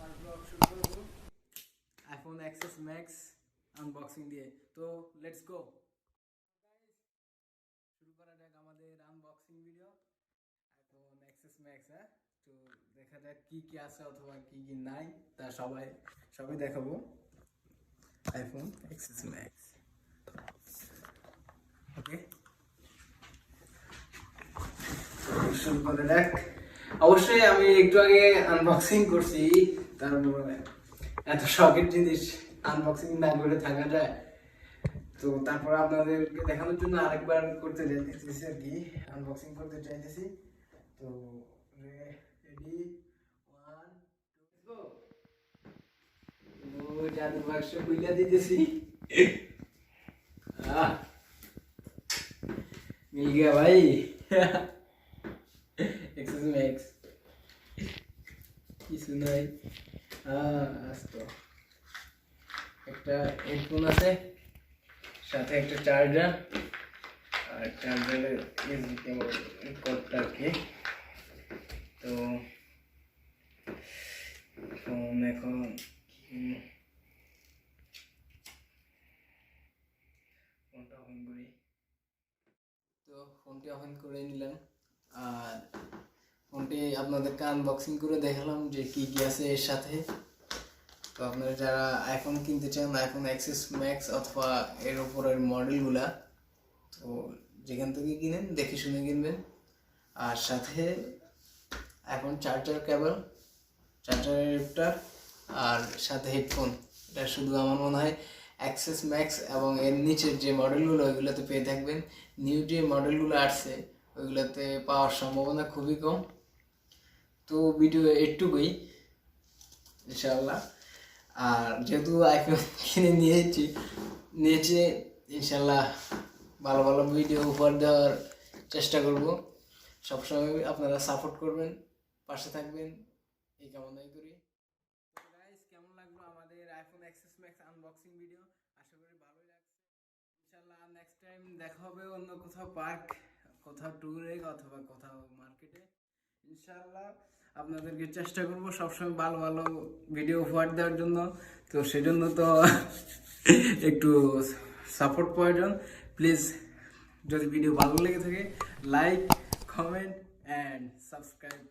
আমার ব্লগ শুরু করব আইফোন এক্সএস ম্যাক্স আনবক্সিং দিয়ে। তো লেটস গো, শুরু করা যাক আমাদের unboxing video iPhone XS max. তো দেখা যাক কি কি আছে অথবা কি কি নাই, তা সবই দেখাবো। আইফোন এক্সএস ম্যাক্স, ওকে শুরু করা যাক। অবশ্যই আমি একটু আগে আনবক্সিং করছি, তারপরে এত শখের জিনিস আনবক্সিং না করে থাকা যায়। তো তারপর আপনাদেরকে দেখানোর জন্য আরেকবার করতে চাইতেছি আর কি, আনবক্সিং করতে চাইতেছি। তো রেডি, 1 2 গো। জাদু বাক্স খুলে দিতেছি। मिल गया भाई। एक्सेस मैक्स কি শুনাই। আস্তো একটা হেডফোন আছে, সাথে একটা চার্জার, আর চার্জারের কর্ডটা কি। তো ফোন এখন ফোনটা অন করি। তো ফোনটি অন করে নিলাম, আর ফোনটি আপনাদেরকে আনবক্সিং করে দেখালাম যে কি কি আছে এর সাথে। তো আপনারা যারা আইফোন কিনতে চান, আইফোন এক্সএস ম্যাক্স অথবা এর উপরের মডেলগুলা, তো যেখান থেকে কিনেন দেখে শুনে কিনবেন। আর সাথে এখন চার্জার কেবল, চার্জারটা, আর সাথে হেডফোন। এটা শুধু আমার মনে হয় এক্সএস ম্যাক্স এবং এর নিচের যে মডেলগুলো ওইগুলোতে পেয়ে থাকবেন। নিউ যে মডেলগুলো আসছে ওইগুলোতে পাওয়ার সম্ভাবনা খুবই কম। তো ভিডিও একটুকুই ইনশাআল্লাহ। আর যেহেতু আইফোন কিনে নিয়েছি ইনশাআল্লাহ ভালো ভালো ভিডিও উপহার দেওয়ার চেষ্টা করব। সবসময় আপনারা সাপোর্ট করবেন, পাশে থাকবেন, এই কামনাই করি। তো গাইস, কেমন লাগলো আমাদের iPhone XS Max unboxing video? আশা করি ভালোই লাগছে। ইনশাআল্লাহ নেক্সট টাইম দেখা হবে অন্য কোথাও, পার্ক, কোথাও ট্যুরে অথবা কোথাও মার্কেটে। ইনশাআল্লাহ আপনাদেরকে চেষ্টা করবো সবসময় ভালো ভালো ভিডিও উপহার দেওয়ার জন্য। তো সেজন্য তো একটু সাপোর্ট প্রয়োজন। প্লিজ, যদি ভিডিও ভালো লেগে থাকে, লাইক, কমেন্ট অ্যান্ড সাবস্ক্রাইব